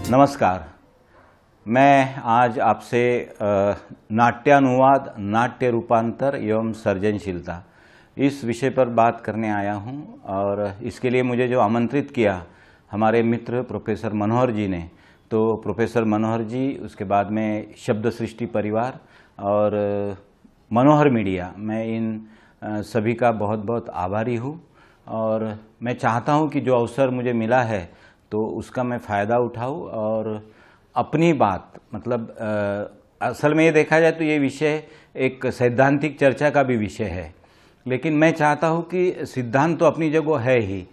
नमस्कार। मैं आज आपसे नाट्यानुवाद, नाट्य रूपांतर एवं सृजनशीलता इस विषय पर बात करने आया हूं और इसके लिए मुझे जो आमंत्रित किया हमारे मित्र प्रोफेसर मनोहर जी ने, तो प्रोफेसर मनोहर जी, उसके बाद में शब्द सृष्टि परिवार और मनोहर मीडिया, मैं इन सभी का बहुत बहुत आभारी हूँ और मैं चाहता हूँ कि जो अवसर मुझे मिला है तो उसका मैं फ़ायदा उठाऊँ और अपनी बात, मतलब असल में ये देखा जाए तो ये विषय एक सैद्धांतिक चर्चा का भी विषय है, लेकिन मैं चाहता हूँ कि सिद्धांत तो अपनी जगह है ही,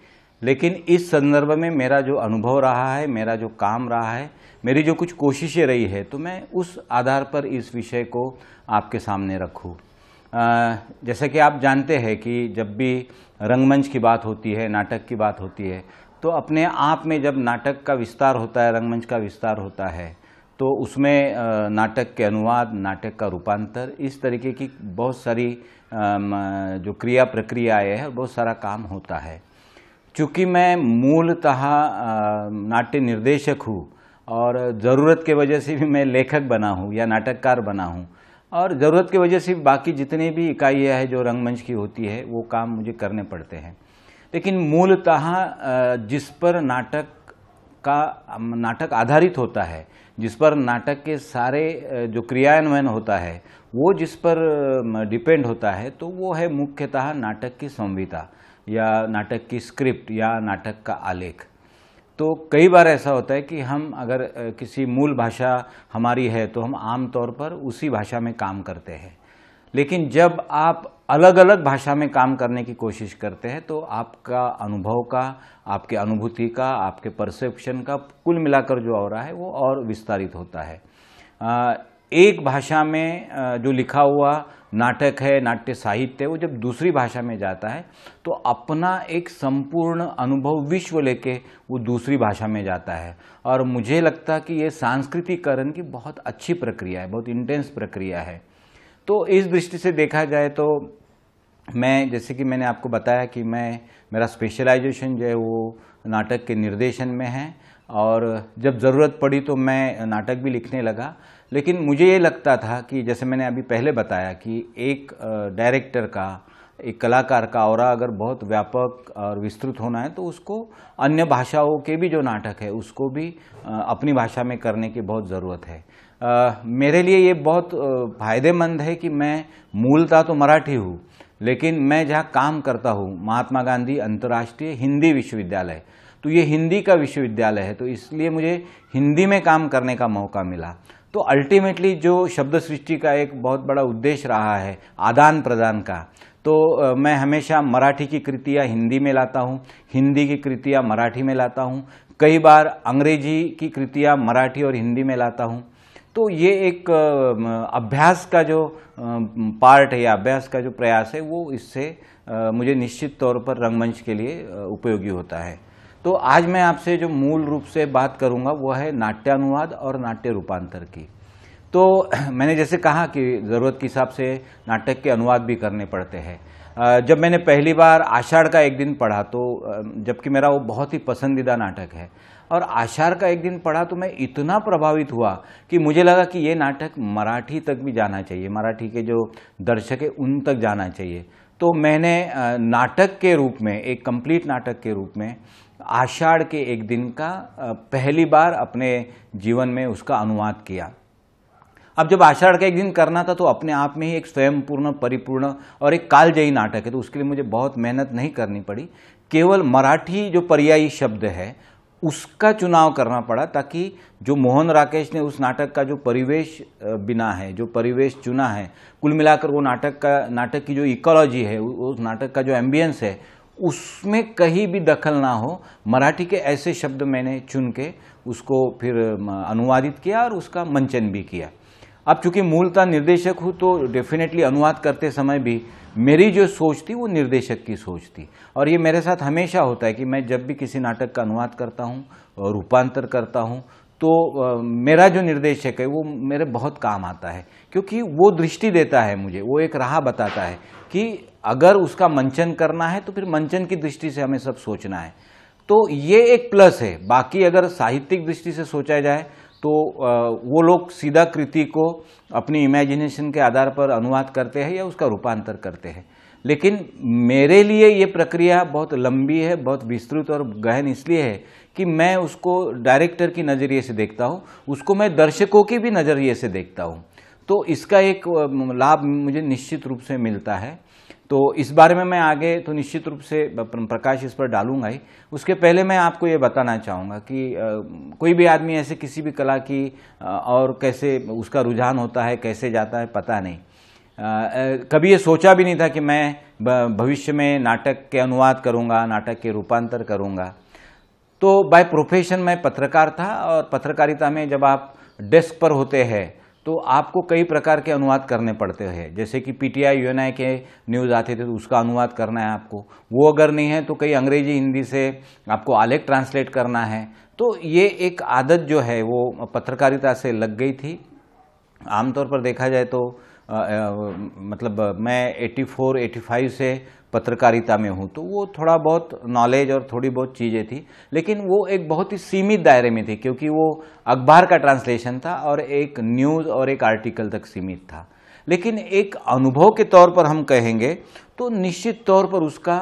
लेकिन इस संदर्भ में मेरा जो अनुभव रहा है, मेरा जो काम रहा है, मेरी जो कुछ कोशिशें रही है, तो मैं उस आधार पर इस विषय को आपके सामने रखूँ। जैसे कि आप जानते हैं कि जब भी रंगमंच की बात होती है, नाटक की बात होती है, तो अपने आप में जब नाटक का विस्तार होता है, रंगमंच का विस्तार होता है, तो उसमें नाटक के अनुवाद, नाटक का रूपांतर, इस तरीके की बहुत सारी जो क्रिया प्रक्रियाएँ हैं, बहुत सारा काम होता है। चूँकि मैं मूलतः नाट्य निर्देशक हूँ और ज़रूरत के वजह से भी मैं लेखक बना हूँ या नाटककार बना हूँ, और ज़रूरत की वजह से बाकी जितनी भी इकाइयाँ हैं जो रंगमंच की होती है वो काम मुझे करने पड़ते हैं, लेकिन मूलतः जिस पर नाटक आधारित होता है, जिस पर नाटक के सारे जो क्रियान्वयन होता है वो जिस पर डिपेंड होता है, तो वो है मुख्यतः नाटक की संहिता या नाटक की स्क्रिप्ट या नाटक का आलेख। तो कई बार ऐसा होता है कि हम अगर किसी मूल भाषा हमारी है तो हम आम तौर पर उसी भाषा में काम करते हैं, लेकिन जब आप अलग अलग भाषा में काम करने की कोशिश करते हैं तो आपका अनुभव का, आपके अनुभूति का, आपके परसेप्शन का कुल मिलाकर जो हो रहा है वो और विस्तारित होता है। एक भाषा में जो लिखा हुआ नाटक है, नाट्य साहित्य है, वो जब दूसरी भाषा में जाता है तो अपना एक संपूर्ण अनुभव विश्व लेके वो दूसरी भाषा में जाता है, और मुझे लगता कि ये सांस्कृतिकरण की बहुत अच्छी प्रक्रिया है, बहुत इंटेंस प्रक्रिया है। तो इस दृष्टि से देखा जाए तो मैं, जैसे कि मैंने आपको बताया कि मेरा स्पेशलाइजेशन जो है वो नाटक के निर्देशन में है, और जब ज़रूरत पड़ी तो मैं नाटक भी लिखने लगा। लेकिन मुझे ये लगता था कि जैसे मैंने अभी पहले बताया कि एक डायरेक्टर का, एक कलाकार का ऑरा अगर बहुत व्यापक और विस्तृत होना है तो उसको अन्य भाषाओं के भी जो नाटक है उसको भी अपनी भाषा में करने की बहुत ज़रूरत है। मेरे लिए ये बहुत फ़ायदेमंद है कि मैं मूलतः तो मराठी हूँ, लेकिन मैं जहाँ काम करता हूँ महात्मा गांधी अंतर्राष्ट्रीय हिंदी विश्वविद्यालय, तो ये हिंदी का विश्वविद्यालय है, तो इसलिए मुझे हिंदी में काम करने का मौका मिला। तो अल्टीमेटली जो शब्द सृष्टि का एक बहुत बड़ा उद्देश्य रहा है आदान प्रदान का, तो मैं हमेशा मराठी की कृतियाँ हिंदी में लाता हूँ, हिंदी की कृतियाँ मराठी में लाता हूँ, कई बार अंग्रेजी की कृतियाँ मराठी और हिंदी में लाता हूँ। तो ये एक अभ्यास का जो पार्ट है या अभ्यास का जो प्रयास है वो इससे मुझे निश्चित तौर पर रंगमंच के लिए उपयोगी होता है। तो आज मैं आपसे जो मूल रूप से बात करूंगा वो है नाट्यानुवाद और नाट्य रूपांतर की। तो मैंने जैसे कहा कि ज़रूरत के हिसाब से नाटक के अनुवाद भी करने पड़ते हैं। जब मैंने पहली बार आषाढ़ का एक दिन पढ़ा, तो जबकि मेरा वो बहुत ही पसंदीदा नाटक है, और आषाढ़ का एक दिन पढ़ा तो मैं इतना प्रभावित हुआ कि मुझे लगा कि ये नाटक मराठी तक भी जाना चाहिए, मराठी के जो दर्शक है उन तक जाना चाहिए। तो मैंने नाटक के रूप में, एक कंप्लीट नाटक के रूप में आषाढ़ के एक दिन का पहली बार अपने जीवन में उसका अनुवाद किया। अब जब आषाढ़ का एक दिन करना था तो अपने आप में ही एक स्वयंपूर्ण, परिपूर्ण और एक कालजयी नाटक है, तो उसके लिए मुझे बहुत मेहनत नहीं करनी पड़ी। केवल मराठी जो पर्यायी शब्द है उसका चुनाव करना पड़ा, ताकि जो मोहन राकेश ने उस नाटक का जो परिवेश बिना है, जो परिवेश चुना है, कुल मिलाकर वो नाटक की जो इकोलॉजी है, उस नाटक का जो एम्बियंस है, उसमें कहीं भी दखल ना हो। मराठी के ऐसे शब्द मैंने चुन के उसको फिर अनुवादित किया और उसका मंचन भी किया। अब चूंकि मूलतः निर्देशक हूँ तो डेफिनेटली अनुवाद करते समय भी मेरी जो सोच थी वो निर्देशक की सोच थी, और ये मेरे साथ हमेशा होता है कि मैं जब भी किसी नाटक का अनुवाद करता हूँ और रूपांतर करता हूँ तो मेरा जो निर्देशक है वो मेरे बहुत काम आता है, क्योंकि वो दृष्टि देता है मुझे, वो एक राह बताता है कि अगर उसका मंचन करना है तो फिर मंचन की दृष्टि से हमें सब सोचना है। तो ये एक प्लस है। बाकी अगर साहित्यिक दृष्टि से सोचा जाए तो वो लोग सीधा कृति को अपनी इमेजिनेशन के आधार पर अनुवाद करते हैं या उसका रूपांतर करते हैं। लेकिन मेरे लिए ये प्रक्रिया बहुत लंबी है, बहुत विस्तृत और गहन इसलिए है कि मैं उसको डायरेक्टर की नज़रिए से देखता हूँ, उसको मैं दर्शकों की भी नज़रिए से देखता हूँ। तो इसका एक लाभ मुझे निश्चित रूप से मिलता है। तो इस बारे में मैं आगे तो निश्चित रूप से प्रकाश इस पर डालूंगा ही। उसके पहले मैं आपको ये बताना चाहूँगा कि कोई भी आदमी ऐसे किसी भी कला की और कैसे उसका रुझान होता है, कैसे जाता है, पता नहीं। कभी ये सोचा भी नहीं था कि मैं भविष्य में नाटक के अनुवाद करूँगा, नाटक के रूपांतर करूँगा। तो बाय प्रोफेशन मैं पत्रकार था, और पत्रकारिता में जब आप डेस्क पर होते हैं तो आपको कई प्रकार के अनुवाद करने पड़ते हैं। जैसे कि पीटीआई यूएनआई के न्यूज़ आते थे तो उसका अनुवाद करना है आपको, वो अगर नहीं है तो कई अंग्रेजी हिंदी से आपको आलेख ट्रांसलेट करना है। तो ये एक आदत जो है वो पत्रकारिता से लग गई थी। आमतौर पर देखा जाए तो मतलब मैं 84-85 से पत्रकारिता में हूँ, तो वो थोड़ा बहुत नॉलेज और थोड़ी बहुत चीज़ें थी, लेकिन वो एक बहुत ही सीमित दायरे में थी, क्योंकि वो अखबार का ट्रांसलेशन था और एक न्यूज़ और एक आर्टिकल तक सीमित था। लेकिन एक अनुभव के तौर पर हम कहेंगे तो निश्चित तौर पर उसका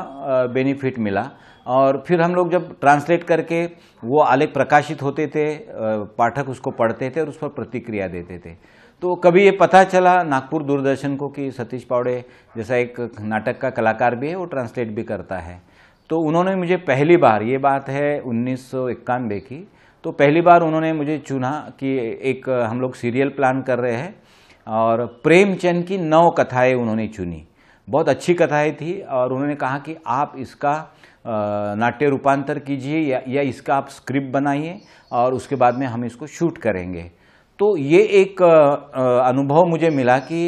बेनिफिट मिला। और फिर हम लोग जब ट्रांसलेट करके वो आलेख प्रकाशित होते थे, पाठक उसको पढ़ते थे और उस पर प्रतिक्रिया देते थे। तो कभी ये पता चला नागपुर दूरदर्शन को कि सतीश पावड़े जैसा एक नाटक का कलाकार भी है, वो ट्रांसलेट भी करता है। तो उन्होंने मुझे पहली बार, ये बात है 1991 की, तो पहली बार उन्होंने मुझे चुना कि एक हम लोग सीरियल प्लान कर रहे हैं, और प्रेमचंद की 9 कथाएं उन्होंने चुनी। बहुत अच्छी कथाएं थी, और उन्होंने कहा कि आप इसका नाट्य रूपांतर कीजिए या इसका आप स्क्रिप्ट बनाइए और उसके बाद में हम इसको शूट करेंगे। तो ये एक अनुभव मुझे मिला कि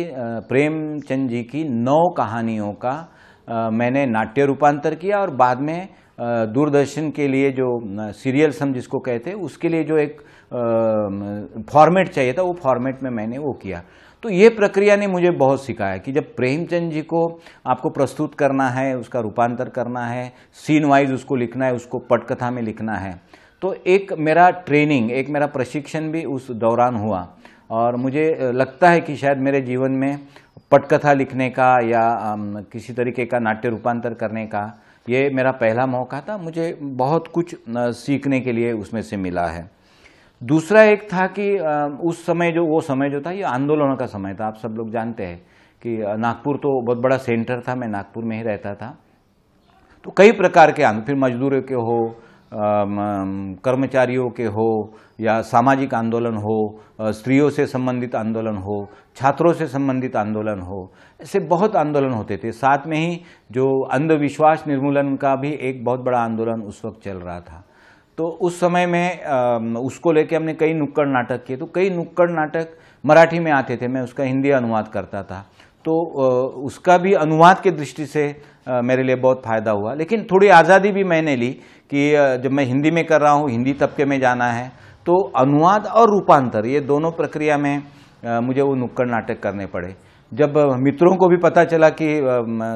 प्रेमचंद जी की 9 कहानियों का मैंने नाट्य रूपांतर किया, और बाद में दूरदर्शन के लिए जो सीरियल सम जिसको कहते हैं उसके लिए जो एक फॉर्मेट चाहिए था, वो फॉर्मेट में मैंने वो किया। तो ये प्रक्रिया ने मुझे बहुत सिखाया कि जब प्रेमचंद जी को आपको प्रस्तुत करना है, उसका रूपांतर करना है, सीन वाइज उसको लिखना है, उसको पटकथा में लिखना है, तो एक मेरा ट्रेनिंग, एक मेरा प्रशिक्षण भी उस दौरान हुआ। और मुझे लगता है कि शायद मेरे जीवन में पटकथा लिखने का या किसी तरीके का नाट्य रूपांतर करने का ये मेरा पहला मौका था। मुझे बहुत कुछ सीखने के लिए उसमें से मिला है। दूसरा एक था कि उस समय जो वो समय जो था ये आंदोलनों का समय था। आप सब लोग जानते हैं कि नागपुर तो बहुत बड़ा सेंटर था, मैं नागपुर में ही रहता था। तो कई प्रकार के आंदोलन, फिर मजदूरों के हो, कर्मचारियों के हो, या सामाजिक आंदोलन हो, स्त्रियों से संबंधित आंदोलन हो, छात्रों से संबंधित आंदोलन हो, ऐसे बहुत आंदोलन होते थे। साथ में ही जो अंधविश्वास निर्मूलन का भी एक बहुत बड़ा आंदोलन उस वक्त चल रहा था। तो उस समय में उसको लेके हमने कई नुक्कड़ नाटक किए। तो कई नुक्कड़ नाटक मराठी में आते थे, मैं उसका हिंदी अनुवाद करता था। तो उसका भी अनुवाद की दृष्टि से मेरे लिए बहुत फ़ायदा हुआ। लेकिन थोड़ी आज़ादी भी मैंने ली कि जब मैं हिंदी में कर रहा हूँ, हिंदी तबके में जाना है, तो अनुवाद और रूपांतर ये दोनों प्रक्रिया में मुझे वो नुक्कड़ नाटक करने पड़े। जब मित्रों को भी पता चला कि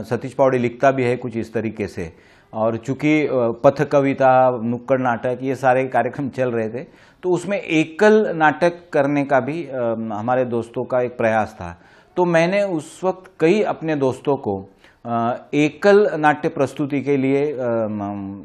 सतीश पावड़े लिखता भी है कुछ इस तरीके से, और चूँकि पथ कविता, नुक्कड़ नाटक ये सारे कार्यक्रम चल रहे थे, तो उसमें एकल नाटक करने का भी हमारे दोस्तों का एक प्रयास था। तो मैंने उस वक्त कई अपने दोस्तों को एकल नाट्य प्रस्तुति के लिए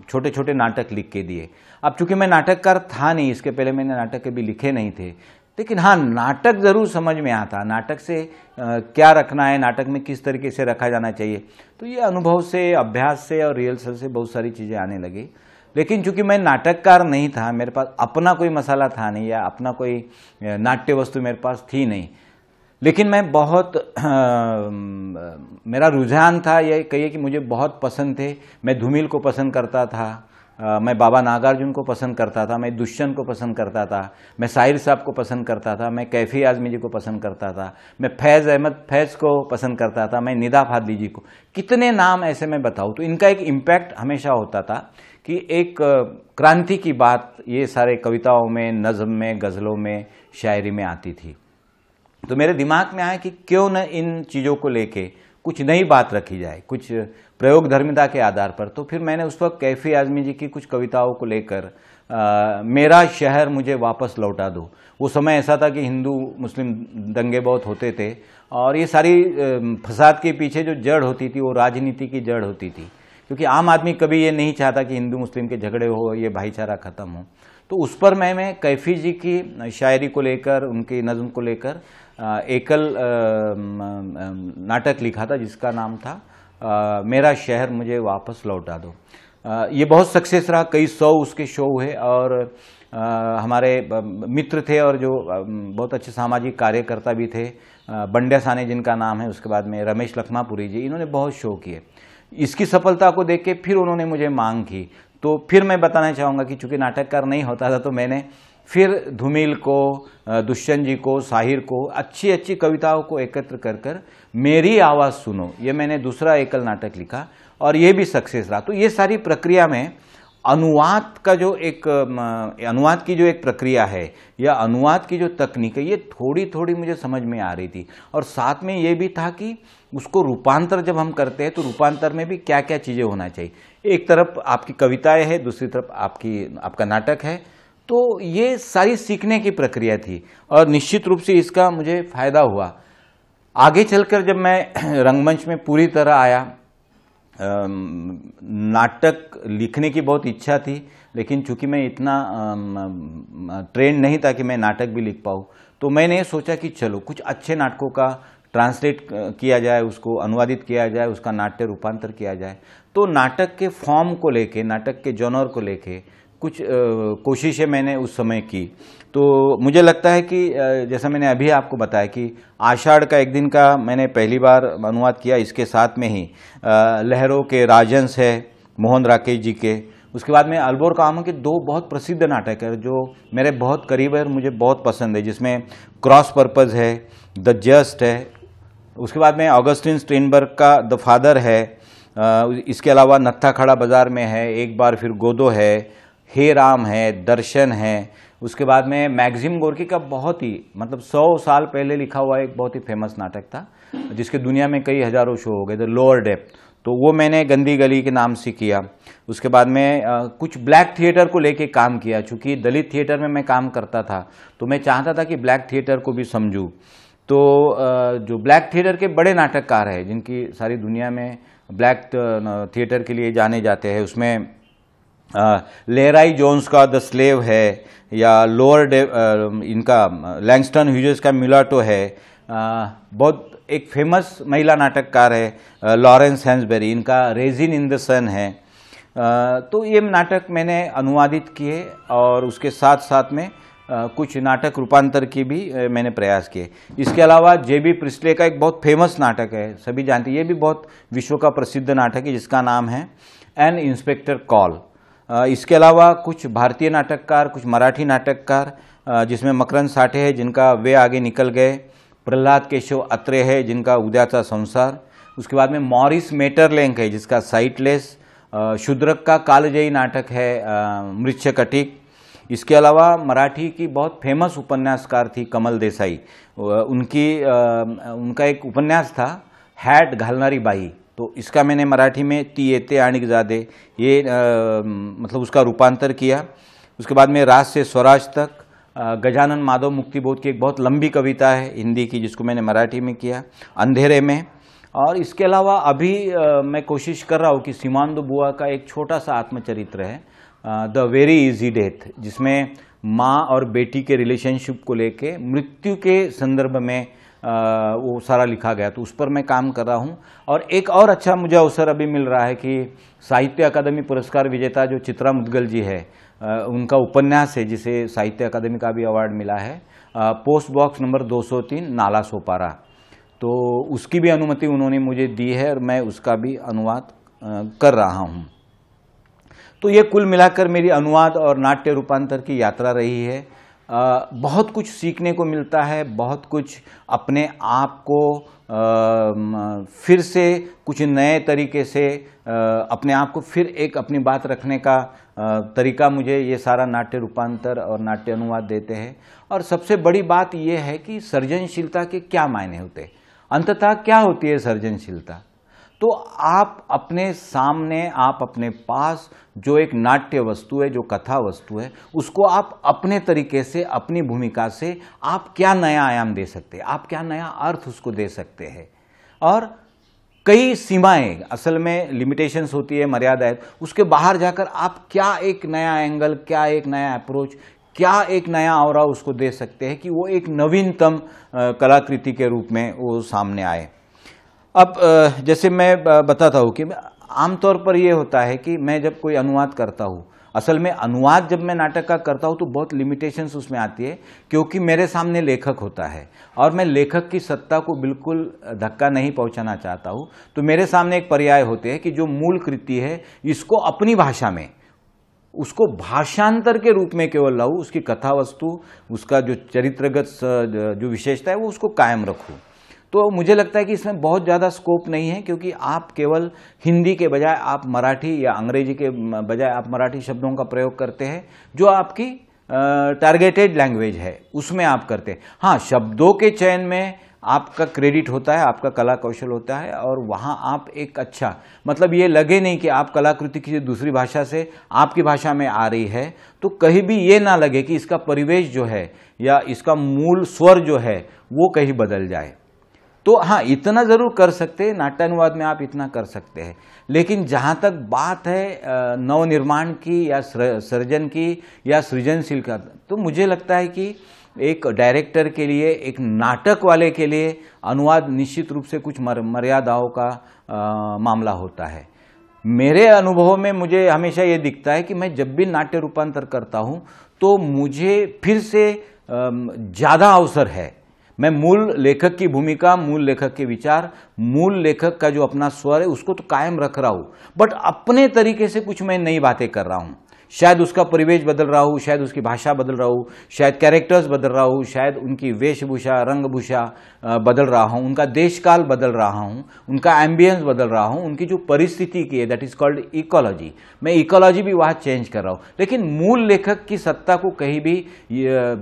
छोटे छोटे नाटक लिख के दिए। अब चूंकि मैं नाटककार था नहीं, इसके पहले मैंने नाटक कभी लिखे नहीं थे, लेकिन हाँ, नाटक ज़रूर समझ में आता, नाटक से क्या रखना है, नाटक में किस तरीके से रखा जाना चाहिए। तो ये अनुभव से, अभ्यास से और रिहर्सल से बहुत सारी चीज़ें आने लगी। लेकिन चूंकि मैं नाटककार नहीं था, मेरे पास अपना कोई मसाला था नहीं, या अपना कोई नाट्य वस्तु मेरे पास थी नहीं, लेकिन मैं बहुत मेरा रुझान था, ये कहिए कि मुझे बहुत पसंद थे। मैं धूमिल को पसंद करता था, मैं बाबा नागार्जुन को पसंद करता था, मैं दुष्यंत को पसंद करता था, मैं साहिर साहब को पसंद करता था, मैं कैफी आज़मी जी को पसंद करता था, मैं फैज़ अहमद फैज़ को पसंद करता था, मैं निदा फादली जी को, कितने नाम ऐसे मैं बताऊँ। तो इनका एक इम्पैक्ट हमेशा होता था कि एक क्रांति की बात ये सारे कविताओं में, नज़्म में, गज़लों में, शायरी में आती थी। तो मेरे दिमाग में आया कि क्यों न इन चीज़ों को लेके कुछ नई बात रखी जाए, कुछ प्रयोग धर्मिता के आधार पर। तो फिर मैंने उस वक्त कैफी आज़मी जी की कुछ कविताओं को लेकर मेरा शहर मुझे वापस लौटा दो, वो समय ऐसा था कि हिंदू मुस्लिम दंगे बहुत होते थे और ये सारी फसाद के पीछे जो जड़ होती थी वो राजनीति की जड़ होती थी, क्योंकि आम आदमी कभी ये नहीं चाहता कि हिंदू मुस्लिम के झगड़े हो, ये भाईचारा खत्म हो। तो उस पर मैं कैफी जी की शायरी को लेकर, उनकी नज़्म को लेकर एकल नाटक लिखा था जिसका नाम था मेरा शहर मुझे वापस लौटा दो। ये बहुत सक्सेस रहा, कई 100 उसके शो हुए और हमारे मित्र थे और जो बहुत अच्छे सामाजिक कार्यकर्ता भी थे, बंड्या साने जिनका नाम है, उसके बाद में रमेश लखमापुरी जी, इन्होंने बहुत शो किए। इसकी सफलता को देख के फिर उन्होंने मुझे मांग की। तो फिर मैं बताना चाहूँगा कि चूँकि नाटककार नहीं होता था तो मैंने फिर धूमिल को, दुष्यंत जी को, साहिर को, अच्छी अच्छी कविताओं को एकत्र कर कर मेरी आवाज़ सुनो, ये मैंने दूसरा एकल नाटक लिखा और ये भी सक्सेस रहा। तो ये सारी प्रक्रिया में अनुवाद का जो एक अनुवाद की जो एक प्रक्रिया है या अनुवाद की जो तकनीक है, ये थोड़ी थोड़ी मुझे समझ में आ रही थी। और साथ में ये भी था कि उसको रूपांतर जब हम करते हैं तो रूपांतर में भी क्या क्या चीज़ें होना चाहिए। एक तरफ आपकी कविताएं हैं, दूसरी तरफ आपका नाटक है। तो ये सारी सीखने की प्रक्रिया थी और निश्चित रूप से इसका मुझे फ़ायदा हुआ। आगे चलकर जब मैं रंगमंच में पूरी तरह आया, नाटक लिखने की बहुत इच्छा थी, लेकिन चूंकि मैं इतना ट्रेंड नहीं था कि मैं नाटक भी लिख पाऊँ, तो मैंने सोचा कि चलो कुछ अच्छे नाटकों का ट्रांसलेट किया जाए, उसको अनुवादित किया जाए, उसका नाट्य रूपांतर किया जाए। तो नाटक के फॉर्म को लेके, नाटक के जॉनर को लेके कुछ कोशिशें मैंने उस समय की। तो मुझे लगता है कि जैसा मैंने अभी आपको बताया कि आषाढ़ का एक दिन का मैंने पहली बार अनुवाद किया, इसके साथ में ही लहरों के राजंस है मोहन राकेश जी के। उसके बाद में अल्बोर कामो के 2 बहुत प्रसिद्ध नाटक है जो मेरे बहुत करीब है और मुझे बहुत पसंद है, जिसमें क्रॉस पर्पज़ है, द जस्ट है। उसके बाद में ऑगस्टिन स्ट्रेनबर्ग का द फादर है। इसके अलावा नत्था खड़ा बाजार में है, एक बार फिर गोदो है, हे राम है, दर्शन है। उसके बाद में मैक्सिम गोर्की का बहुत ही 100 साल पहले लिखा हुआ एक बहुत ही फेमस नाटक था जिसके दुनिया में कई हजारों शो हो गए, द लोअर डेप्थ। तो वो मैंने गंदी गली के नाम से किया। उसके बाद में कुछ ब्लैक थिएटर को लेके काम किया। चूँकि दलित थिएटर में मैं काम करता था तो मैं चाहता था कि ब्लैक थिएटर को भी समझूँ। तो जो ब्लैक थिएटर के बड़े नाटककार हैं जिनकी सारी दुनिया में ब्लैक थिएटर के लिए जाने जाते हैं, उसमें लेराई जोन्स का द स्लेव है, या लोअर इनका लैंगस्टन ह्यूजेस का म्यूलाटो है। बहुत एक फेमस महिला नाटककार है लॉरेंस हैंसबेरी, इनका रेजिन इन द सन है। तो ये नाटक मैंने अनुवादित किए और उसके साथ साथ में कुछ नाटक रूपांतर की भी मैंने प्रयास किए। इसके अलावा जेबी प्रिस्ले का एक बहुत फेमस नाटक है, सभी जानते हैं, ये भी बहुत विश्व का प्रसिद्ध नाटक है जिसका नाम है एन इंस्पेक्टर कॉल। इसके अलावा कुछ भारतीय नाटककार, कुछ मराठी नाटककार, जिसमें मकरंद साठे है जिनका वे आगे निकल गए, प्रहलाद केशव अत्रे है जिनका उद्याचा संसार। उसके बाद में मॉरिस मेटरलेंक है जिसका साइटलेस। शूद्रक का कालजयी नाटक है मृच्छकटिक। इसके अलावा मराठी की बहुत फेमस उपन्यासकार थी कमल देसाई, उनका एक उपन्यास था हैट घालणारी बाई। तो इसका मैंने मराठी में ती येते आणिक जादे, ये उसका रूपांतर किया। उसके बाद में राज से स्वराज तक, गजानन माधव मुक्तिबोध की एक बहुत लंबी कविता है हिंदी की जिसको मैंने मराठी में किया, अंधेरे में। और इसके अलावा अभी मैं कोशिश कर रहा हूँ कि सीमांदो बुआ का एक छोटा सा आत्मचरित्र है द वेरी इजी डेथ, जिसमें माँ और बेटी के रिलेशनशिप को लेके मृत्यु के संदर्भ में वो सारा लिखा गया। तो उस पर मैं काम कर रहा हूँ। और एक और अच्छा मुझे अवसर अभी मिल रहा है कि साहित्य अकादमी पुरस्कार विजेता जो चित्रा मुदगल जी है, उनका उपन्यास है जिसे साहित्य अकादमी का भी अवार्ड मिला है, post box number 203 Nala Sopara. तो उसकी भी अनुमति उन्होंने मुझे दी है और मैं उसका भी अनुवाद कर रहा हूँ। तो ये कुल मिलाकर मेरी अनुवाद और नाट्य रूपांतर की यात्रा रही है। बहुत कुछ सीखने को मिलता है, बहुत कुछ अपने आप को फिर से कुछ नए तरीके से अपने आप को फिर एक अपनी बात रखने का तरीका मुझे ये सारा नाट्य रूपांतर और नाट्य अनुवाद देते हैं। और सबसे बड़ी बात ये है कि सृजनशीलता के क्या मायने होते हैं। अंततः क्या होती है सर्जनशीलता? तो आप अपने सामने, आप अपने पास जो एक नाट्य वस्तु है, जो कथा वस्तु है, उसको आप अपने तरीके से, अपनी भूमिका से आप क्या नया आयाम दे सकते हैं, आप क्या नया अर्थ उसको दे सकते हैं। और कई सीमाएं, असल में लिमिटेशंस होती है, मर्यादा है, उसके बाहर जाकर आप क्या एक नया एंगल, क्या एक नया अप्रोच, क्या एक नया ऑरा उसको दे सकते हैं कि वो एक नवीनतम कलाकृति के रूप में वो सामने आए। अब जैसे मैं बताता हूँ कि आमतौर पर ये होता है कि मैं जब कोई अनुवाद करता हूँ, असल में अनुवाद जब मैं नाटक का करता हूँ तो बहुत लिमिटेशंस उसमें आती है, क्योंकि मेरे सामने लेखक होता है और मैं लेखक की सत्ता को बिल्कुल धक्का नहीं पहुंचाना चाहता हूँ। तो मेरे सामने एक पर्याय होते हैं कि जो मूल कृति है इसको अपनी भाषा में, उसको भाषांतर के रूप में केवल लाऊं, उसकी कथा वस्तु, उसका जो चरित्रगत जो विशेषता है वो उसको कायम रखूं। तो मुझे लगता है कि इसमें बहुत ज़्यादा स्कोप नहीं है, क्योंकि आप केवल हिंदी के बजाय आप मराठी या अंग्रेजी के बजाय आप मराठी शब्दों का प्रयोग करते हैं, जो आपकी टारगेटेड लैंग्वेज है उसमें आप करते हैं। हाँ, शब्दों के चयन में आपका क्रेडिट होता है, आपका कला कौशल होता है, और वहाँ आप एक अच्छा, मतलब ये लगे नहीं कि आप कलाकृति किसी दूसरी भाषा से आपकी भाषा में आ रही है, तो कहीं भी ये ना लगे कि इसका परिवेश जो है या इसका मूल स्वर जो है वो कहीं बदल जाए। तो हाँ, इतना ज़रूर कर सकते हैं, नाट्यानुवाद में आप इतना कर सकते हैं। लेकिन जहाँ तक बात है नवनिर्माण की या सृजन की या सृजनशील का, तो मुझे लगता है कि एक डायरेक्टर के लिए, एक नाटक वाले के लिए अनुवाद निश्चित रूप से कुछ मर्यादाओं का मामला होता है। मेरे अनुभव में मुझे हमेशा ये दिखता है कि मैं जब भी नाट्य रूपांतर करता हूँ तो मुझे फिर से ज़्यादा अवसर है। मैं मूल लेखक की भूमिका, मूल लेखक के विचार, मूल लेखक का जो अपना स्वर है उसको तो कायम रख रहा हूँ, बट अपने तरीके से कुछ मैं नई बातें कर रहा हूँ। शायद उसका परिवेश बदल रहा हूँ, शायद उसकी भाषा बदल रहा हूँ, शायद कैरेक्टर्स बदल रहा हूँ, शायद उनकी वेशभूषा, रंगभूषा बदल रहा हूँ, उनका देशकाल बदल रहा हूँ, उनका एम्बियंस बदल रहा हूँ, उनकी जो परिस्थिति की है, दैट इज कॉल्ड इकोलॉजी, मैं इकोलॉजी भी वहाँ चेंज कर रहा हूँ। लेकिन मूल लेखक की सत्ता को कहीं भी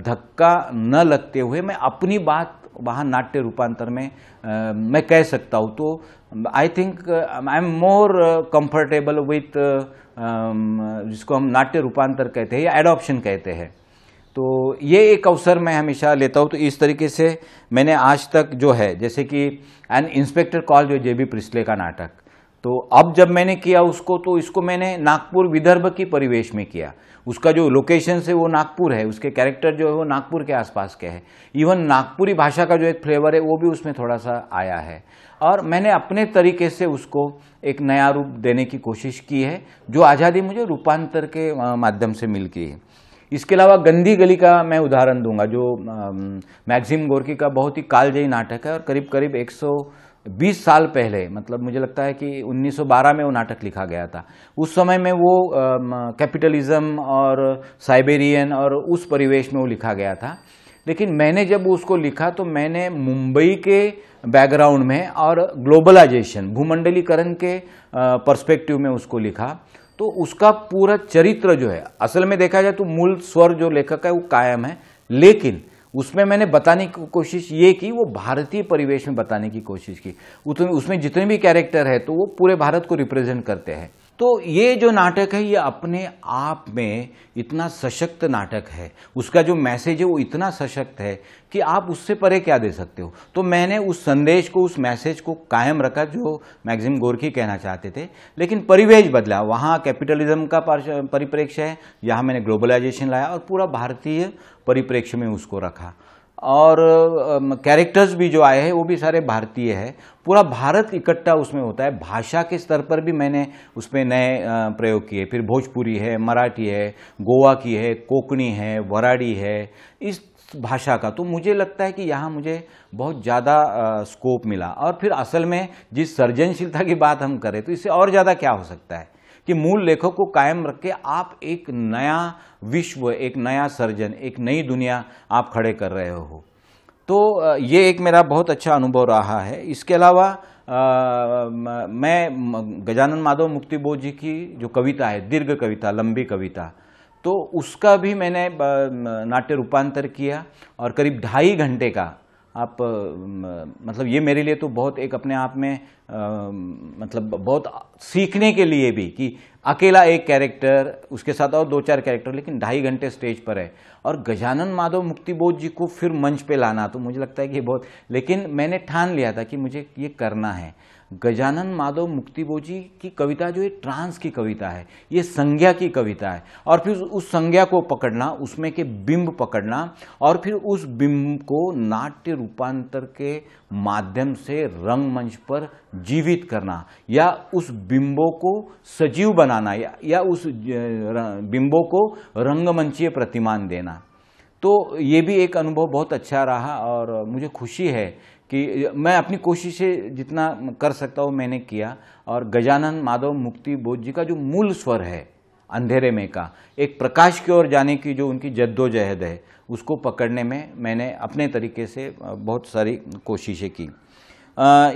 धक्का न लगते हुए मैं अपनी बात वहाँ नाट्य रूपांतर में मैं कह सकता हूँ। तो I think I am more comfortable with जिसको हम नाट्य रूपांतर कहते हैं या एडॉप्शन कहते हैं। तो ये एक अवसर मैं हमेशा लेता हूँ। तो इस तरीके से मैंने आज तक जो है, जैसे कि एन इंस्पेक्टर कॉल जो जेबी प्रिस्ले का नाटक, तो अब जब मैंने किया उसको, तो इसको मैंने नागपुर विदर्भ की परिवेश में किया। उसका जो लोकेशन है वो नागपुर है, उसके कैरेक्टर जो है वो नागपुर के आसपास के हैं। इवन नागपुरी भाषा का जो एक फ्लेवर है वो भी उसमें थोड़ा सा आया है, और मैंने अपने तरीके से उसको एक नया रूप देने की कोशिश की है, जो आज़ादी मुझे रूपांतर के माध्यम से मिल गई है। इसके अलावा गंदी गली का मैं उदाहरण दूंगा, जो मैक्सिम गोर्की का बहुत ही कालजयी नाटक है, और करीब करीब 120 साल पहले, मतलब मुझे लगता है कि 1912 में वो नाटक लिखा गया था। उस समय में वो कैपिटलिज्म और साइबेरियन और उस परिवेश में वो लिखा गया था। लेकिन मैंने जब उसको लिखा तो मैंने मुंबई के बैकग्राउंड में और ग्लोबलाइजेशन, भूमंडलीकरण के पर्सपेक्टिव में उसको लिखा। तो उसका पूरा चरित्र जो है, असल में देखा जाए तो मूल स्वर जो लेखक है वो कायम है, लेकिन उसमें मैंने बताने की कोशिश ये की, वो भारतीय परिवेश में बताने की कोशिश की। उसमें जितने भी कैरेक्टर है तो वो पूरे भारत को रिप्रेजेंट करते हैं। तो ये जो नाटक है ये अपने आप में इतना सशक्त नाटक है, उसका जो मैसेज है वो इतना सशक्त है कि आप उससे परे क्या दे सकते हो। तो मैंने उस संदेश को, उस मैसेज को कायम रखा जो मैक्सिम गोर्की कहना चाहते थे, लेकिन परिवेश बदला। वहाँ कैपिटलिज्म का परिप्रेक्ष्य है, यहाँ मैंने ग्लोबलाइजेशन लाया और पूरा भारतीय परिप्रेक्ष्य में उसको रखा। और कैरेक्टर्स भी जो आए हैं वो भी सारे भारतीय है, पूरा भारत इकट्ठा उसमें होता है। भाषा के स्तर पर भी मैंने उसमें नए प्रयोग किए, फिर भोजपुरी है, मराठी है, गोवा की है, कोंकणी है, वराडी है, इस भाषा का। तो मुझे लगता है कि यहाँ मुझे बहुत ज़्यादा स्कोप मिला। और फिर असल में जिस सर्जनशीलता की बात हम करें तो इससे और ज़्यादा क्या हो सकता है कि मूल लेखक को कायम रख के आप एक नया विश्व, एक नया सर्जन, एक नई दुनिया आप खड़े कर रहे हो। तो ये एक मेरा बहुत अच्छा अनुभव रहा है। इसके अलावा मैं गजानन माधव मुक्तिबोध जी की जो कविता है, दीर्घ कविता, लंबी कविता, तो उसका भी मैंने नाट्य रूपांतर किया और करीब 2.5 घंटे का आप मतलब ये मेरे लिए तो बहुत एक अपने आप में मतलब बहुत सीखने के लिए भी, कि अकेला एक कैरेक्टर, उसके साथ और 2-4 कैरेक्टर, लेकिन 2.5 घंटे स्टेज पर है और गजानन माधव मुक्तिबोध जी को फिर मंच पे लाना, तो मुझे लगता है कि बहुत, लेकिन मैंने ठान लिया था कि मुझे ये करना है। गजानन माधव मुक्तिबोध जी की कविता जो है ट्रांस की कविता है, ये संज्ञा की कविता है, और फिर उस संज्ञा को पकड़ना, उसमें के बिंब पकड़ना, और फिर उस बिंब को नाट्य रूपांतर के माध्यम से रंगमंच पर जीवित करना, या उस बिंबों को सजीव बनाना, या उस बिंबों को रंगमंचीय प्रतिमान देना। तो ये भी एक अनुभव बहुत अच्छा रहा और मुझे खुशी है कि मैं अपनी कोशिश से जितना कर सकता हूँ मैंने किया। और गजानन माधव मुक्तिबोध जी का जो मूल स्वर है अंधेरे में का, एक प्रकाश की ओर जाने की जो उनकी जद्दोजहद है, उसको पकड़ने में मैंने अपने तरीके से बहुत सारी कोशिशें की।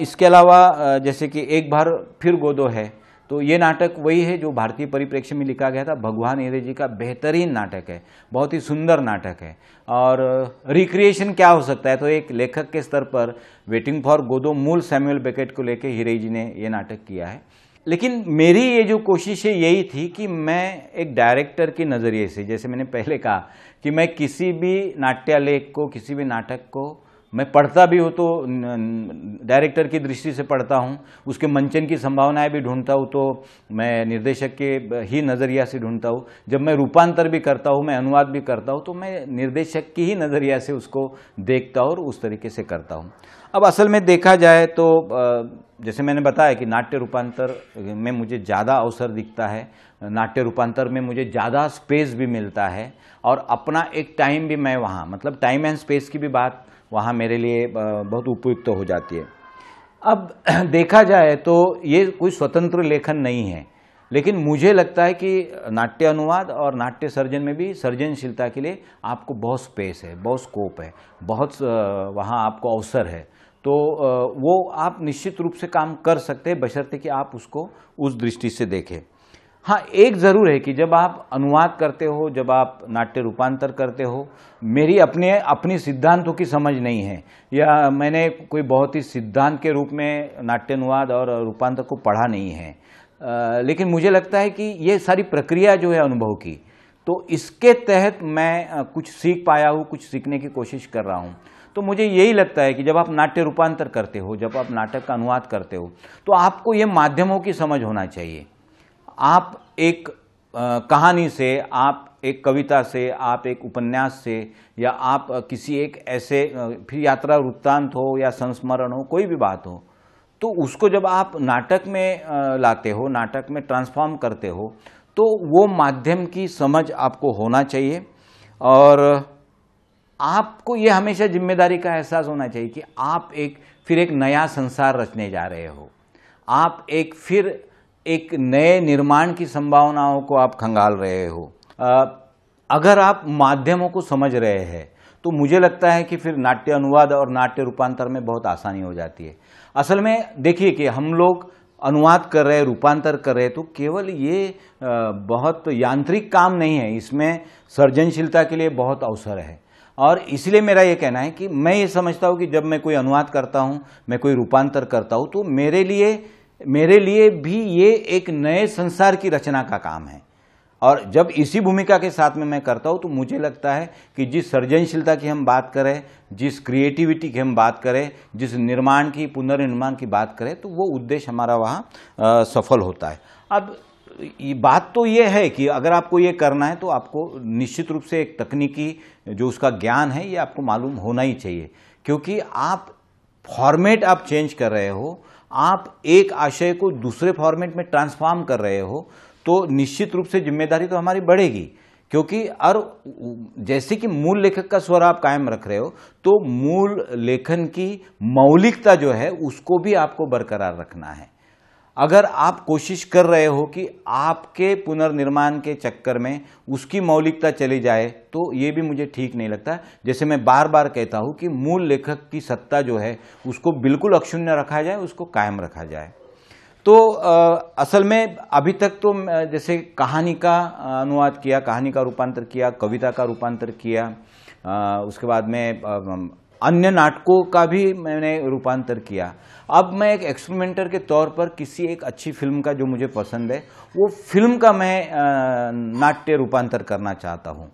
इसके अलावा जैसे कि एक बार फिर गोदो है, तो ये नाटक वही है जो भारतीय परिप्रेक्ष्य में लिखा गया था। भगवान हिरे जी का बेहतरीन नाटक है, बहुत ही सुंदर नाटक है। और रिक्रिएशन क्या हो सकता है, तो एक लेखक के स्तर पर वेटिंग फॉर गोदो मूल सैमुअल बेकेट को लेकर हिरे जी ने ये नाटक किया है। लेकिन मेरी ये जो कोशिश है यही थी कि मैं एक डायरेक्टर के नज़रिए से, जैसे मैंने पहले कहा कि मैं किसी भी नाट्यालेख को, किसी भी नाटक को मैं पढ़ता भी हूँ तो डायरेक्टर की दृष्टि से पढ़ता हूँ, उसके मंचन की संभावनाएं भी ढूंढता हूँ तो मैं निर्देशक के ही नज़रिया से ढूंढता हूँ। जब मैं रूपांतर भी करता हूँ, मैं अनुवाद भी करता हूँ, तो मैं निर्देशक की ही नज़रिया से उसको देखता हूँ और उस तरीके से करता हूँ। अब असल में देखा जाए तो जैसे मैंने बताया कि नाट्य रूपांतर में मुझे ज़्यादा अवसर दिखता है, नाट्य रूपांतर में मुझे ज़्यादा स्पेस भी मिलता है, और अपना एक टाइम भी मैं वहाँ, मतलब टाइम एंड स्पेस की भी बात वहाँ मेरे लिए बहुत उपयुक्त हो जाती है। अब देखा जाए तो ये कोई स्वतंत्र लेखन नहीं है, लेकिन मुझे लगता है कि नाट्य अनुवाद और नाट्य सर्जन में भी सर्जनशीलता के लिए आपको बहुत स्पेस है, बहुत स्कोप है, बहुत वहाँ आपको अवसर है। तो वो आप निश्चित रूप से काम कर सकते हैं, बशर्ते कि आप उसको उस दृष्टि से देखें। हाँ, एक ज़रूर है कि जब आप अनुवाद करते हो, जब आप नाट्य रूपांतर करते हो, मेरी अपनी सिद्धांतों की समझ नहीं है, या मैंने कोई बहुत ही सिद्धांत के रूप में नाट्य अनुवाद और रूपांतर को पढ़ा नहीं है। लेकिन मुझे लगता है कि ये सारी प्रक्रिया जो है अनुभव की, तो इसके तहत मैं कुछ सीख पाया हूँ, कुछ सीखने की कोशिश कर रहा हूँ। तो मुझे यही लगता है कि जब आप नाट्य रूपांतर करते हो, जब आप नाटक का अनुवाद करते हो, तो आपको ये माध्यमों की समझ होना चाहिए। आप एक कहानी से, आप एक कविता से, आप एक उपन्यास से, या आप किसी एक ऐसे फिर यात्रा वृत्तांत हो या संस्मरण हो, कोई भी बात हो, तो उसको जब आप नाटक में लाते हो, नाटक में ट्रांसफॉर्म करते हो, तो वो माध्यम की समझ आपको होना चाहिए। और आपको ये हमेशा जिम्मेदारी का एहसास होना चाहिए कि आप फिर एक नया संसार रचने जा रहे हो, आप फिर एक नए निर्माण की संभावनाओं को आप खंगाल रहे हो। अगर आप माध्यमों को समझ रहे हैं तो मुझे लगता है कि फिर नाट्य अनुवाद और नाट्य रूपांतर में बहुत आसानी हो जाती है। असल में देखिए कि हम लोग अनुवाद कर रहे हैं, रूपांतर कर रहे हैं, तो केवल ये बहुत यांत्रिक काम नहीं है, इसमें सर्जनशीलता के लिए बहुत अवसर है। और इसलिए मेरा ये कहना है कि मैं ये समझता हूँ कि जब मैं कोई अनुवाद करता हूँ, मैं कोई रूपांतर करता हूँ, तो मेरे लिए भी ये एक नए संसार की रचना का काम है। और जब इसी भूमिका के साथ में मैं करता हूँ, तो मुझे लगता है कि जिस सर्जनशीलता की हम बात करें, जिस क्रिएटिविटी की हम बात करें, जिस निर्माण की, पुनर्निर्माण की बात करें, तो वो उद्देश्य हमारा वहाँ सफल होता है। अब ये बात तो ये है कि अगर आपको ये करना है तो आपको निश्चित रूप से एक तकनीकी जो उसका ज्ञान है ये आपको मालूम होना ही चाहिए, क्योंकि आप फॉर्मेट आप चेंज कर रहे हो, आप एक आशय को दूसरे फॉर्मेट में ट्रांसफॉर्म कर रहे हो, तो निश्चित रूप से जिम्मेदारी तो हमारी बढ़ेगी। क्योंकि और जैसे कि मूल लेखक का स्वर आप कायम रख रहे हो, तो मूल लेखन की मौलिकता जो है उसको भी आपको बरकरार रखना है। अगर आप कोशिश कर रहे हो कि आपके पुनर्निर्माण के चक्कर में उसकी मौलिकता चली जाए, तो ये भी मुझे ठीक नहीं लगता। जैसे मैं बार बार कहता हूँ कि मूल लेखक की सत्ता जो है उसको बिल्कुल अक्षुण्ण रखा जाए, उसको कायम रखा जाए। तो असल में अभी तक तो जैसे कहानी का अनुवाद किया, कहानी का रूपांतर किया, कविता का रूपांतर किया, उसके बाद में अन्य नाटकों का भी मैंने रूपांतर किया। अब मैं एक एक्सपेरिमेंटर के तौर पर किसी एक अच्छी फिल्म का जो मुझे पसंद है वो फिल्म का मैं नाट्य रूपांतर करना चाहता हूँ,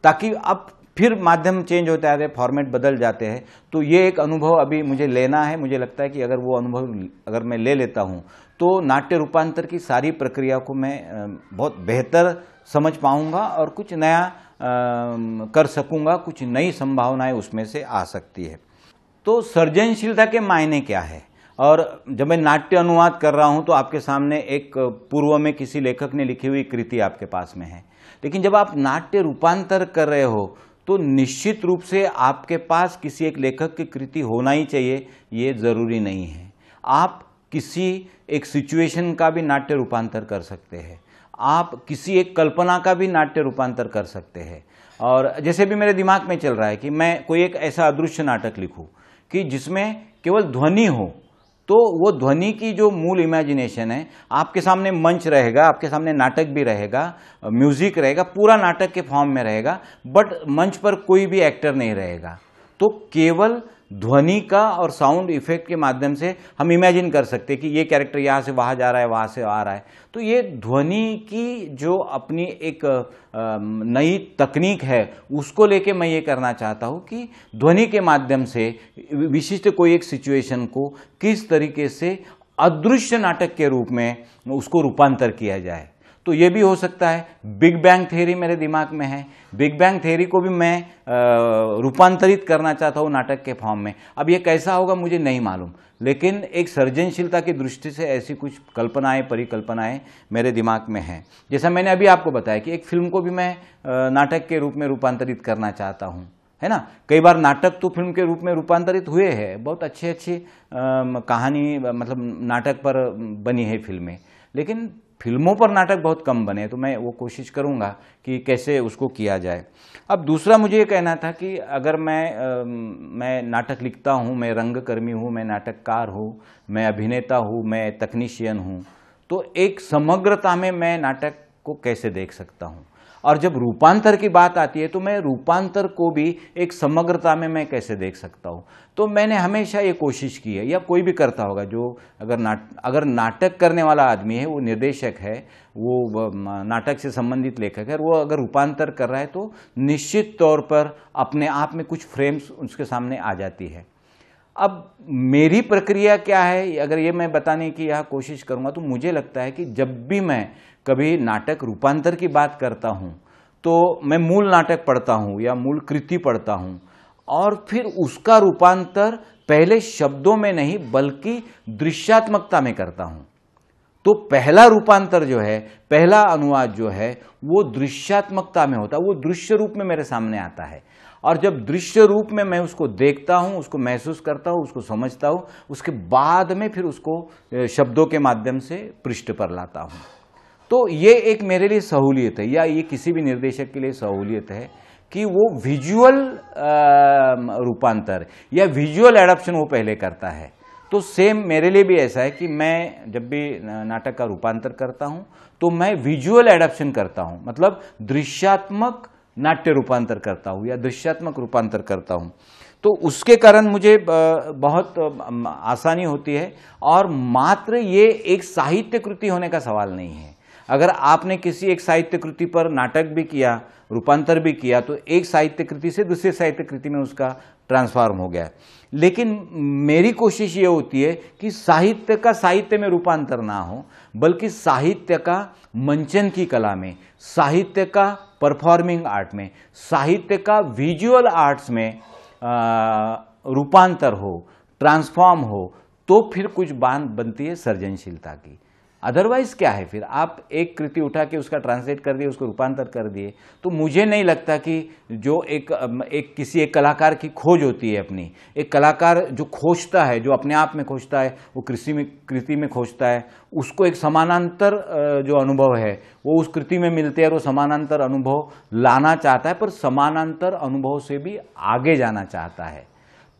ताकि अब फिर माध्यम चेंज होता है, फॉर्मेट बदल जाते हैं, तो ये एक अनुभव अभी मुझे लेना है। मुझे लगता है कि अगर वो अनुभव अगर मैं ले लेता हूँ तो नाट्य रूपांतर की सारी प्रक्रिया को मैं बहुत बेहतर समझ पाऊंगा और कुछ नया कर सकूंगा, कुछ नई संभावनाएं उसमें से आ सकती है। तो सृजनशीलता के मायने क्या है? और जब मैं नाट्य अनुवाद कर रहा हूं तो आपके सामने एक पूर्व में किसी लेखक ने लिखी हुई कृति आपके पास में है, लेकिन जब आप नाट्य रूपांतर कर रहे हो तो निश्चित रूप से आपके पास किसी एक लेखक की कृति होना ही चाहिए, ये जरूरी नहीं है। आप किसी एक सिचुएशन का भी नाट्य रूपांतर कर सकते हैं, आप किसी एक कल्पना का भी नाट्य रूपांतर कर सकते हैं। और जैसे भी मेरे दिमाग में चल रहा है कि मैं कोई एक ऐसा अदृश्य नाटक लिखूं कि जिसमें केवल ध्वनि हो, तो वो ध्वनि की जो मूल इमेजिनेशन है, आपके सामने मंच रहेगा, आपके सामने नाटक भी रहेगा, म्यूजिक रहेगा, पूरा नाटक के फॉर्म में रहेगा, बट मंच पर कोई भी एक्टर नहीं रहेगा। तो केवल ध्वनि का और साउंड इफेक्ट के माध्यम से हम इमेजिन कर सकते हैं कि ये कैरेक्टर यहाँ से वहाँ जा रहा है, वहाँ से आ रहा है। तो ये ध्वनि की जो अपनी एक नई तकनीक है, उसको लेके मैं ये करना चाहता हूँ कि ध्वनि के माध्यम से विशिष्ट कोई एक सिचुएशन को किस तरीके से अदृश्य नाटक के रूप में उसको रूपांतर किया जाए। तो ये भी हो सकता है। बिग बैंग थ्योरी मेरे दिमाग में है, बिग बैंग थ्योरी को भी मैं रूपांतरित करना चाहता हूँ नाटक के फॉर्म में। अब ये कैसा होगा मुझे नहीं मालूम, लेकिन एक सृजनशीलता की दृष्टि से ऐसी कुछ कल्पनाएं, परिकल्पनाएं मेरे दिमाग में हैं। जैसा मैंने अभी आपको बताया कि एक फिल्म को भी मैं नाटक के रूप में रूपांतरित करना चाहता हूँ, है ना। कई बार नाटक तो फिल्म के रूप में रूपांतरित हुए हैं, बहुत अच्छी अच्छी कहानी मतलब नाटक पर बनी है फिल्में, लेकिन फिल्मों पर नाटक बहुत कम बने। तो मैं वो कोशिश करूंगा कि कैसे उसको किया जाए। अब दूसरा मुझे ये कहना था कि अगर मैं नाटक लिखता हूँ, मैं रंगकर्मी हूँ, मैं नाटककार हूँ, मैं अभिनेता हूँ, मैं तकनीशियन हूँ, तो एक समग्रता में मैं नाटक को कैसे देख सकता हूँ। और जब रूपांतर की बात आती है तो मैं रूपांतर को भी एक समग्रता में मैं कैसे देख सकता हूँ। तो मैंने हमेशा ये कोशिश की है, या कोई भी करता होगा जो अगर नाटक करने वाला आदमी है, वो निर्देशक है, वो नाटक से संबंधित लेखक है, वो अगर रूपांतर कर रहा है तो निश्चित तौर पर अपने आप में कुछ फ्रेम्स उसके सामने आ जाती है। अब मेरी प्रक्रिया क्या है, अगर ये मैं बताने की यहाँ कोशिश करूँगा तो मुझे लगता है कि जब भी मैं कभी नाटक रूपांतर की बात करता हूँ तो मैं मूल नाटक पढ़ता हूँ या मूल कृति पढ़ता हूँ, और फिर उसका रूपांतर पहले शब्दों में नहीं बल्कि दृश्यात्मकता में करता हूँ। तो पहला रूपांतर जो है, पहला अनुवाद जो है, वो दृश्यात्मकता में होता है, वो दृश्य रूप में मेरे सामने आता है। और जब दृश्य रूप में मैं उसको देखता हूँ, उसको महसूस करता हूँ, उसको समझता हूँ, उसके बाद में फिर उसको शब्दों के माध्यम से पृष्ठ पर लाता हूँ। तो ये एक मेरे लिए सहूलियत है, या ये किसी भी निर्देशक के लिए सहूलियत है कि वो विजुअल रूपांतर या विजुअल एडॉप्शन वो पहले करता है। तो सेम मेरे लिए भी ऐसा है कि मैं जब भी नाटक का रूपांतर करता हूँ तो मैं विजुअल एडॉप्शन करता हूँ, मतलब दृश्यात्मक नाट्य रूपांतर करता हूँ या दृश्यात्मक रूपांतर करता हूँ। तो उसके कारण मुझे बहुत आसानी होती है। और मात्र ये एक साहित्य कृति होने का सवाल नहीं है। अगर आपने किसी एक साहित्य कृति पर नाटक भी किया, रूपांतर भी किया, तो एक साहित्य कृति से दूसरे साहित्य कृति में उसका ट्रांसफॉर्म हो गया। लेकिन मेरी कोशिश ये होती है कि साहित्य का साहित्य में रूपांतर ना हो, बल्कि साहित्य का मंचन की कला में, साहित्य का परफॉर्मिंग आर्ट में, साहित्य का विजुअल आर्ट्स में रूपांतर हो, ट्रांसफॉर्म हो, तो फिर कुछ बात बनती है सृजनशीलता की। अदरवाइज क्या है, फिर आप एक कृति उठा के उसका ट्रांसलेट कर दिए, उसको रूपांतर कर दिए, तो मुझे नहीं लगता कि जो एक किसी एक कलाकार की खोज होती है अपनी, एक कलाकार जो खोजता है, जो अपने आप में खोजता है, वो कृति में खोजता है, उसको एक समानांतर जो अनुभव है वो उस कृति में मिलते हैं और वो समानांतर अनुभव लाना चाहता है, पर समानांतर अनुभव से भी आगे जाना चाहता है।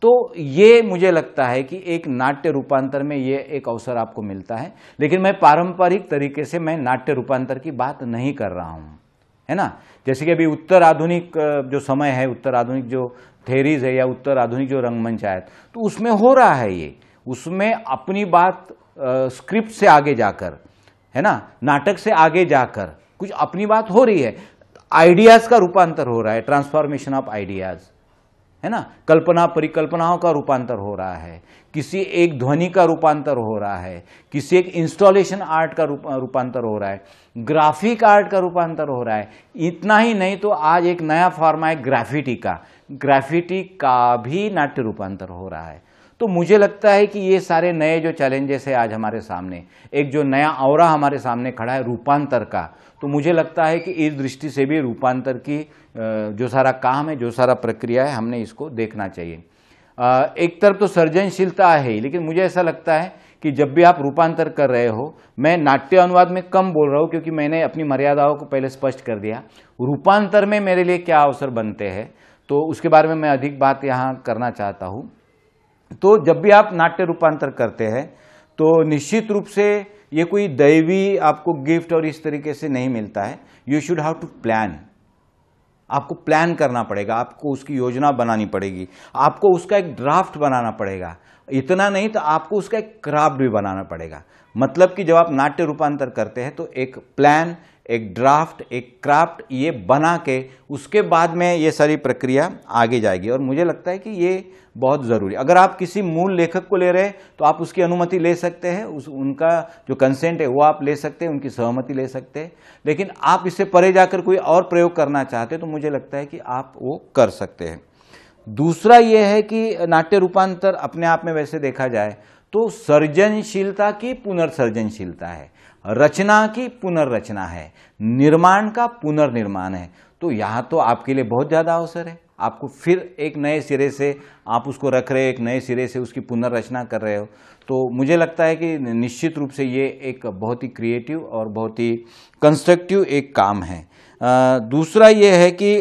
तो ये मुझे लगता है कि एक नाट्य रूपांतर में ये एक अवसर आपको मिलता है। लेकिन मैं पारंपरिक तरीके से मैं नाट्य रूपांतर की बात नहीं कर रहा हूँ। है ना। जैसे कि अभी उत्तर आधुनिक जो समय है, उत्तर आधुनिक जो थेरीज है या उत्तर आधुनिक जो रंगमंच आया, तो उसमें हो रहा है ये, उसमें अपनी बात स्क्रिप्ट से आगे जाकर, है ना, नाटक से आगे जाकर कुछ अपनी बात हो रही है, आइडियाज का रूपांतर हो रहा है, ट्रांसफॉर्मेशन ऑफ आइडियाज, है ना, कल्पना परिकल्पनाओं का रूपांतर हो रहा है, किसी एक ध्वनि का रूपांतर हो रहा है, किसी एक इंस्टॉलेशन आर्ट का रूपांतर हो रहा है, ग्राफिक आर्ट का रूपांतर हो रहा है। इतना ही नहीं तो आज एक नया फॉर्म है ग्राफिटी का भी नाट्य रूपांतर हो रहा है। तो मुझे लगता है कि ये सारे नए जो चैलेंजेस है आज हमारे सामने, एक जो नया औरा हमारे सामने खड़ा है रूपांतर का, तो मुझे लगता है कि इस दृष्टि से भी रूपांतर की जो सारा काम है, जो सारा प्रक्रिया है, हमने इसको देखना चाहिए। एक तरफ तो सृजनशीलता है, लेकिन मुझे ऐसा लगता है कि जब भी आप रूपांतर कर रहे हो, मैं नाट्य अनुवाद में कम बोल रहा हूँ क्योंकि मैंने अपनी मर्यादाओं को पहले स्पष्ट कर दिया, रूपांतर में मेरे लिए क्या अवसर बनते हैं तो उसके बारे में मैं अधिक बात यहाँ करना चाहता हूँ। तो जब भी आप नाट्य रूपांतर करते हैं तो निश्चित रूप से ये कोई दैवी आपको गिफ्ट और इस तरीके से नहीं मिलता है। You should have to plan, आपको प्लान करना पड़ेगा, आपको उसकी योजना बनानी पड़ेगी, आपको उसका एक ड्राफ्ट बनाना पड़ेगा। इतना नहीं तो आपको उसका एक क्राफ्ट भी बनाना पड़ेगा। मतलब कि जब आप नाट्य रूपांतर करते हैं तो एक प्लान, एक ड्राफ्ट, एक क्राफ्ट ये बना के उसके बाद में ये सारी प्रक्रिया आगे जाएगी। और मुझे लगता है कि ये बहुत ज़रूरी। अगर आप किसी मूल लेखक को ले रहे हैं तो आप उसकी अनुमति ले सकते हैं, उनका जो कंसेंट है वो आप ले सकते हैं, उनकी सहमति ले सकते हैं। लेकिन आप इससे परे जाकर कोई और प्रयोग करना चाहते हैं तो मुझे लगता है कि आप वो कर सकते हैं। दूसरा ये है कि नाट्य रूपांतर अपने आप में वैसे देखा जाए तो सृजनशीलता की पुनर्सृजनशीलता है, रचना की पुनर्रचना है, निर्माण का पुनर्निर्माण है। तो यहाँ तो आपके लिए बहुत ज़्यादा अवसर है। आपको फिर एक नए सिरे से आप उसको रख रहे हो, एक नए सिरे से उसकी पुनर्रचना कर रहे हो। तो मुझे लगता है कि निश्चित रूप से ये एक बहुत ही क्रिएटिव और बहुत ही कंस्ट्रक्टिव एक काम है। दूसरा ये है कि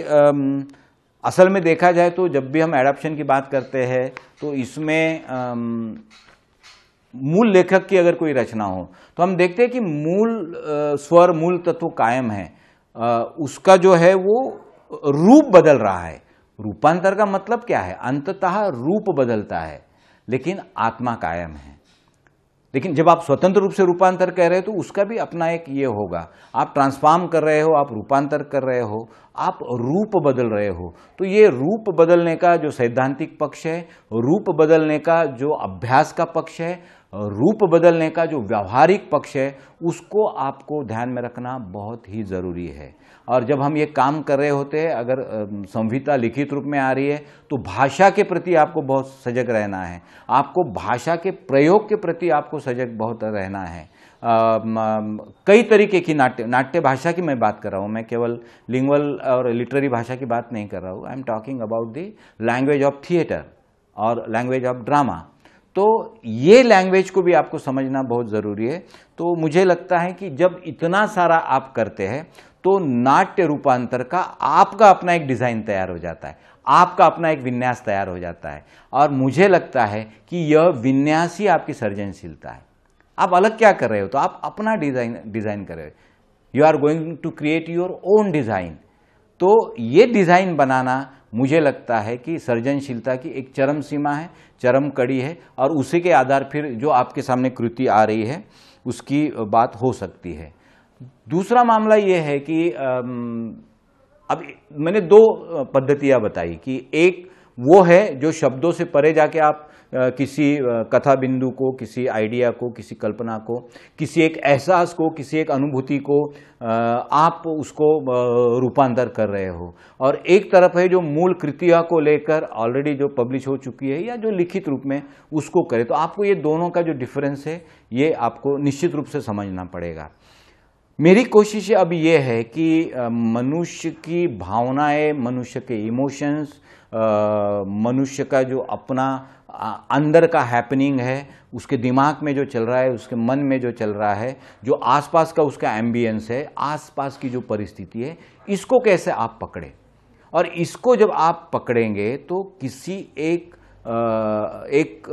असल में देखा जाए तो जब भी हम एडाप्शन की बात करते हैं तो इसमें मूल लेखक की अगर कोई रचना हो तो हम देखते हैं कि मूल स्वर, मूल तत्व कायम है, उसका जो है वो रूप बदल रहा है। रूपांतर का मतलब क्या है? अंततः रूप बदलता है लेकिन आत्मा कायम है। लेकिन जब आप स्वतंत्र रूप से रूपांतर कह रहे हो तो उसका भी अपना एक ये होगा, आप ट्रांसफॉर्म कर रहे हो, आप रूपांतर कर रहे हो, आप रूप बदल रहे हो। तो ये रूप बदलने का जो सैद्धांतिक पक्ष है, रूप बदलने का जो अभ्यास का पक्ष है, रूप बदलने का जो व्यावहारिक पक्ष है, उसको आपको ध्यान में रखना बहुत ही ज़रूरी है। और जब हम ये काम कर रहे होते हैं, अगर संहिता लिखित रूप में आ रही है तो भाषा के प्रति आपको बहुत सजग रहना है, आपको भाषा के प्रयोग के प्रति आपको सजग बहुत रहना है। कई तरीके की नाट्य भाषा की मैं बात कर रहा हूँ, मैं केवल लिंग्वल और लिटरेरी भाषा की बात नहीं कर रहा हूँ। I am talking about the language of theatre और लैंग्वेज ऑफ ड्रामा। तो ये लैंग्वेज को भी आपको समझना बहुत ज़रूरी है। तो मुझे लगता है कि जब इतना सारा आप करते हैं तो नाट्य रूपांतर का आपका अपना एक डिज़ाइन तैयार हो जाता है, आपका अपना एक विन्यास तैयार हो जाता है। और मुझे लगता है कि यह विन्यास ही आपकी सृजनशीलता है। आप अलग क्या कर रहे हो? तो आप अपना डिज़ाइन कर रहे हो। You are going to create your own design. तो ये डिज़ाइन बनाना मुझे लगता है कि सृजनशीलता की एक चरम सीमा है, चरम कड़ी है, और उसी के आधार फिर जो आपके सामने कृति आ रही है उसकी बात हो सकती है। दूसरा मामला ये है कि अब मैंने दो पद्धतियाँ बताई कि एक वो है जो शब्दों से परे जाके आप किसी कथा बिंदु को, किसी आइडिया को, किसी कल्पना को, किसी एक एहसास को, किसी एक अनुभूति को आप उसको रूपांतर कर रहे हो। और एक तरफ है जो मूल कृतिया को लेकर ऑलरेडी जो पब्लिश हो चुकी है या जो लिखित रूप में उसको करे। तो आपको ये दोनों का जो डिफरेंस है ये आपको निश्चित रूप से समझना पड़ेगा। मेरी कोशिश अब ये है कि मनुष्य की भावनाएं, मनुष्य के इमोशंस, मनुष्य का जो अपना अंदर का हैपनिंग है, उसके दिमाग में जो चल रहा है, उसके मन में जो चल रहा है, जो आसपास का उसका एम्बियंस है, आसपास की जो परिस्थिति है, इसको कैसे आप पकड़े। और इसको जब आप पकड़ेंगे तो किसी एक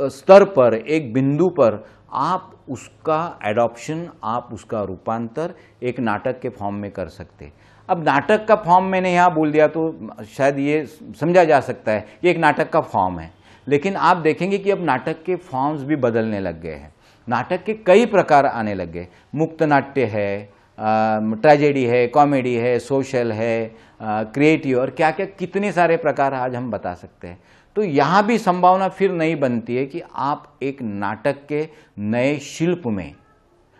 स्तर पर, एक बिंदु पर आप उसका एडॉप्शन, आप उसका रूपांतर एक नाटक के फॉर्म में कर सकते। अब नाटक का फॉर्म मैंने यहाँ बोल दिया तो शायद ये समझा जा सकता है कि एक नाटक का फॉर्म है, लेकिन आप देखेंगे कि अब नाटक के फॉर्म्स भी बदलने लग गए हैं। नाटक के कई प्रकार आने लग गए। मुक्त नाट्य है, ट्रेजेडी है, कॉमेडी है, सोशल है, क्रिएटिव और क्या क्या कितने सारे प्रकार आज हम बता सकते हैं। तो यहाँ भी संभावना फिर नई बनती है कि आप एक नाटक के नए शिल्प में,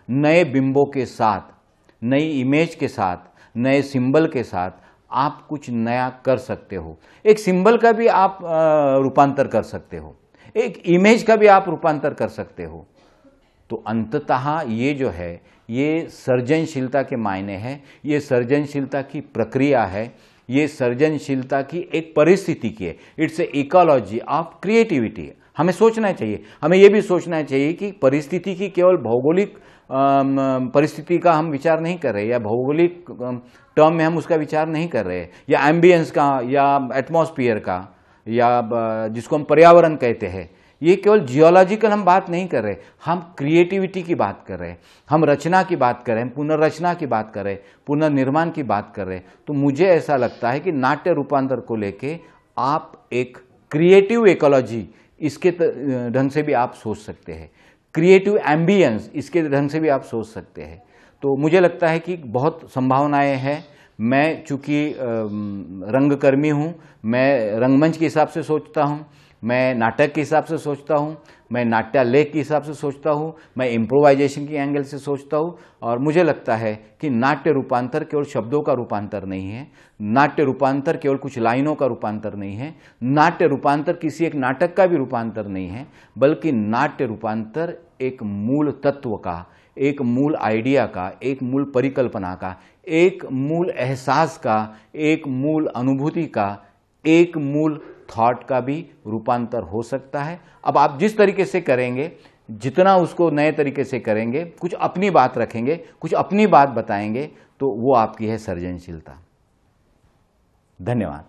नए बिंबों के साथ, नई इमेज के साथ, नए सिंबल के साथ आप कुछ नया कर सकते हो। एक सिंबल का भी आप रूपांतर कर सकते हो, एक इमेज का भी आप रूपांतर कर सकते हो। तो अंततः ये जो है, ये सृजनशीलता के मायने हैं, ये सृजनशीलता की प्रक्रिया है, ये सृजनशीलता की एक परिस्थिति की है। It's a ecology of creativity. हमें सोचना चाहिए, हमें ये भी सोचना चाहिए कि परिस्थिति की केवल भौगोलिक परिस्थिति का हम विचार नहीं कर रहे, या भौगोलिक टर्म में हम उसका विचार नहीं कर रहे, या एम्बियंस का, या एटमॉस्फेयर का, या जिसको हम पर्यावरण कहते हैं। ये केवल जियोलॉजिकल हम बात नहीं कर रहे, हम क्रिएटिविटी की बात कर रहे हैं, हम रचना की बात कर रहे हैं, पुनर्रचना की बात कर रहे हैं, पुनर्निर्माण की बात कर रहे हैं। तो मुझे ऐसा लगता है कि नाट्य रूपांतर को लेके आप एक क्रिएटिव इकोलॉजी, इसके ढंग से भी आप सोच सकते हैं, क्रिएटिव एम्बियंस, इसके ढंग से भी आप सोच सकते हैं। तो मुझे लगता है कि बहुत संभावनाएं हैं। मैं चूँकि रंगकर्मी हूँ, मैं रंगमंच के हिसाब से सोचता हूँ, मैं नाटक के हिसाब से सोचता हूँ, मैं नाट्यालेख के हिसाब से सोचता हूँ, मैं इम्प्रोवाइजेशन की एंगल से सोचता हूँ। और मुझे लगता है कि नाट्य रूपांतर केवल शब्दों का रूपांतर नहीं है, नाट्य रूपांतर केवल कुछ लाइनों का रूपांतर नहीं है, नाट्य रूपांतर किसी एक नाटक का भी रूपांतर नहीं है, बल्कि नाट्य रूपांतर एक मूल तत्व का, एक मूल आइडिया का, एक मूल परिकल्पना का, एक मूल एहसास का, एक मूल अनुभूति का, एक मूल थॉट का भी रूपांतर हो सकता है। अब आप जिस तरीके से करेंगे, जितना उसको नए तरीके से करेंगे, कुछ अपनी बात रखेंगे, कुछ अपनी बात बताएंगे, तो वो आपकी है सृजनशीलता। धन्यवाद।